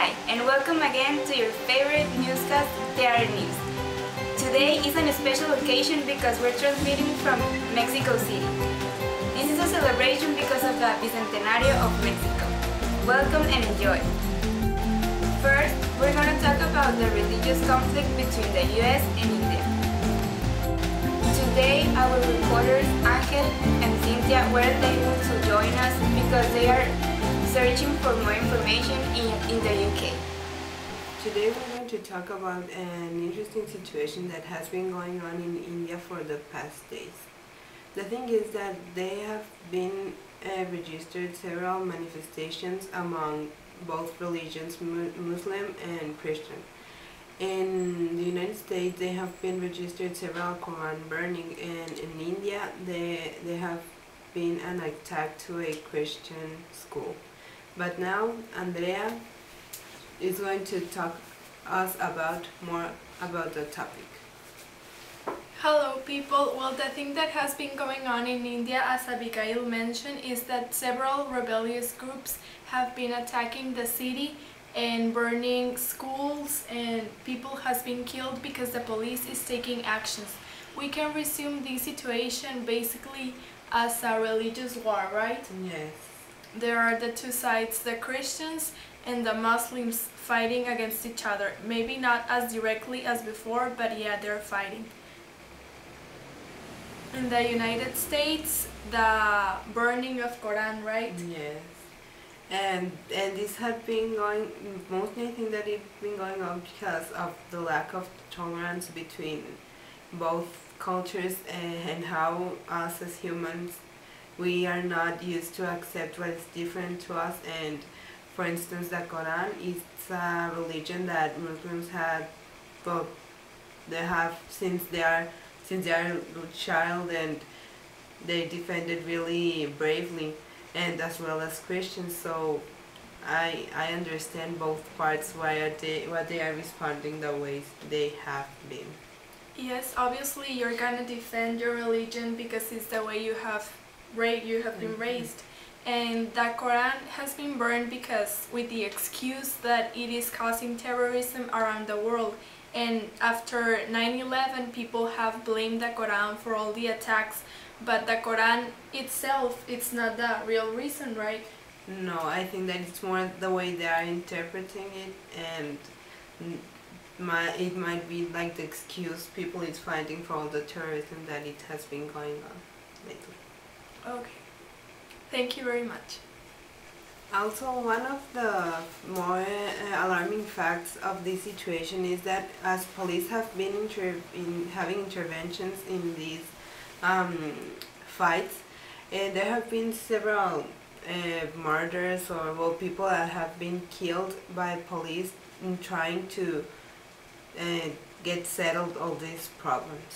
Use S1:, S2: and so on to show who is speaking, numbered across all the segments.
S1: Hi, and welcome again to your favorite newscast, Theater News. Today is a special occasion because we're transmitting from Mexico City. This is a celebration because of the Bicentenario of Mexico. Welcome and enjoy. First, we're going to talk about the religious conflict between the US and India. Today, our reporters Angel and Cynthia weren't able to join us because they are searching for more information in the UK.
S2: Today we're going to talk about an interesting situation that has been going on in India for the past days. The thing is that they have been registered several manifestations among both religions, Muslim and Christian. In the United States they have been registered several Quran burning, and in India they have been an attack to a Christian school. But now Andrea is going to talk us more about the topic.
S3: Hello people, well, the thing that has been going on in India, as Abigail mentioned, is that several rebellious groups have been attacking the city and burning schools, and people has been killed because the police is taking actions. We can resume this situation basically as a religious war, right?
S2: Yes.
S3: There are the two sides, the Christians and the Muslims, fighting against each other. Maybe not as directly as before, but yeah, they're fighting. In the United States, the burning of Quran, right?
S2: Yes. And this has been going, mostly I think that it's been going on because of the lack of tolerance between both cultures, and how us as humans, we are not used to accept what is different to us. And for instance, the Quran is a religion that Muslims had, well, they have since they are a child, and they defended really bravely, and as well as Christians. So I understand both parts why they are responding the ways they have been.
S3: Yes, obviously you're gonna defend your religion because it's the way you have been raised. And the Quran has been burned because with the excuse that it is causing terrorism around the world. And after 9/11, people have blamed the Quran for all the attacks, but the Quran itself, it's not the real reason, right?
S2: No, I think that it's more the way they are interpreting it, and it might be like the excuse people is finding for all the terrorism that it has been going on lately.
S3: Okay, thank you very much.
S2: Also, one of the more alarming facts of this situation is that as police have been having interventions in these fights, there have been several murders, or well, people that have been killed by police in trying to get settled all these problems.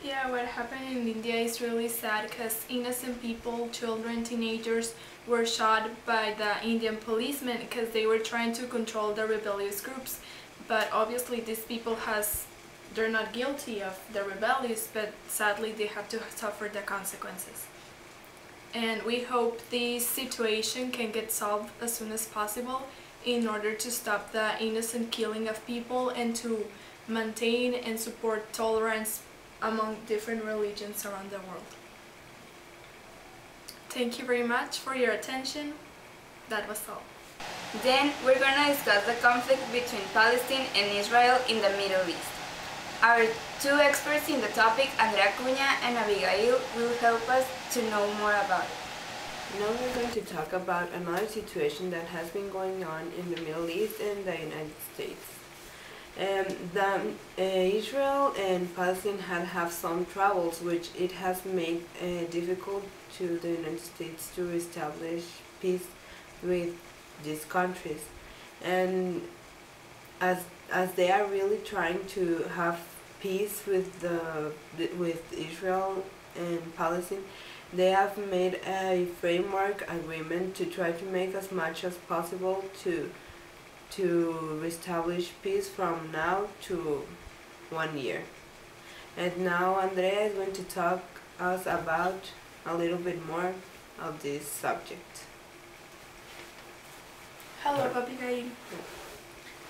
S3: Yeah, what happened in India is really sad because innocent people, children, teenagers, were shot by the Indian policemen because they were trying to control the rebellious groups. But obviously these people they're not guilty of the rebellious, but sadly they have to suffer the consequences. And we hope this situation can get solved as soon as possible in order to stop the innocent killing of people and to maintain and support tolerance among different religions around the world. Thank you very much for your attention. That was all.
S1: Then we're going to discuss the conflict between Palestine and Israel in the Middle East. Our two experts in the topic, Andrea Cunha and Abigail, will help us to know more about it.
S2: Now we're going to talk about another situation that has been going on in the Middle East and the United States. Israel and Palestine have some troubles, which it has made difficult to the United States to establish peace with these countries. And as they are really trying to have peace with Israel and Palestine, they have made a framework agreement to try to make as much as possible to establish peace from now to 1 year. And now Andrea is going to talk us about a little bit more of this subject.
S3: Hello, Abigail.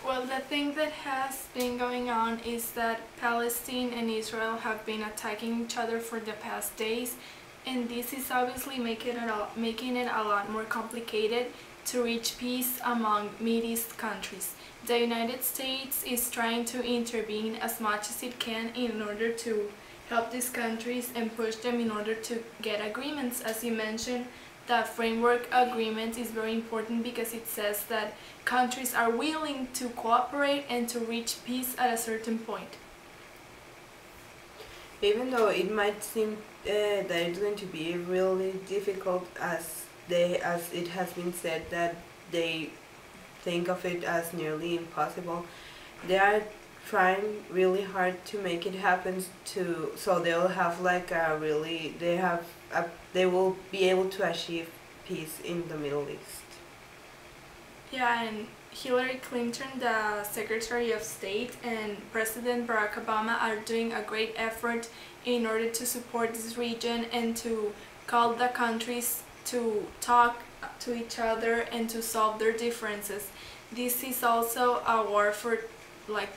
S3: Well, the thing that has been going on is that Palestine and Israel have been attacking each other for the past days, and this is obviously making it a lot more complicated to reach peace among Mideast countries. The United States is trying to intervene as much as it can in order to help these countries and push them in order to get agreements. As you mentioned, the framework agreement is very important because it says that countries are willing to cooperate and to reach peace at a certain point.
S2: Even though it might seem that it's going to be really difficult, as it has been said that they think of it as nearly impossible, they are trying really hard to make it happen. So they'll have like they will be able to achieve peace in the Middle East.
S3: Yeah, and Hillary Clinton, the Secretary of State, and President Barack Obama are doing a great effort in order to support this region and to call the countries to talk to each other and to solve their differences. This is also a war for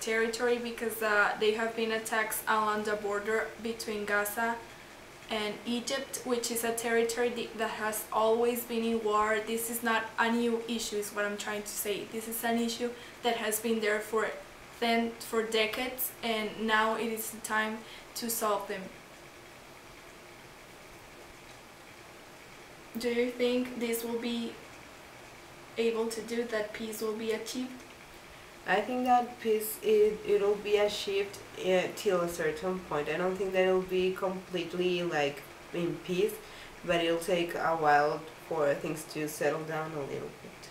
S3: territory because they have been attacks along the border between Gaza and Egypt, which is a territory that has always been in war. This is not a new issue, is what I'm trying to say. This is an issue that has been there for decades, and now it is the time to solve them. Do you think this will be able to do that? Peace will be achieved?
S2: I think that peace it'll be achieved till a certain point. I don't think that it'll be completely like in peace, but it'll take a while for things to settle down a little bit.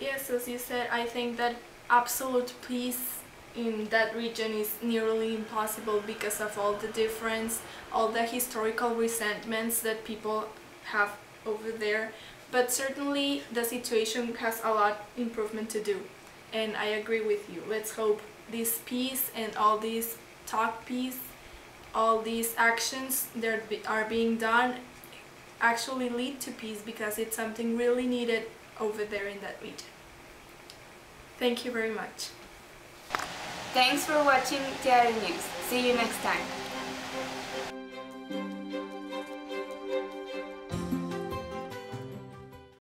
S3: Yes, as you said, I think that absolute peace in that region is nearly impossible because of all the difference, all the historical resentments that people have over there. But certainly the situation has a lot improvement to do. And I agree with you. Let's hope this peace and all these talk peace, all these actions that are being done actually lead to peace, because it's something really needed over there in that region. Thank you very much.
S1: Thanks for watching TR News. See you next time.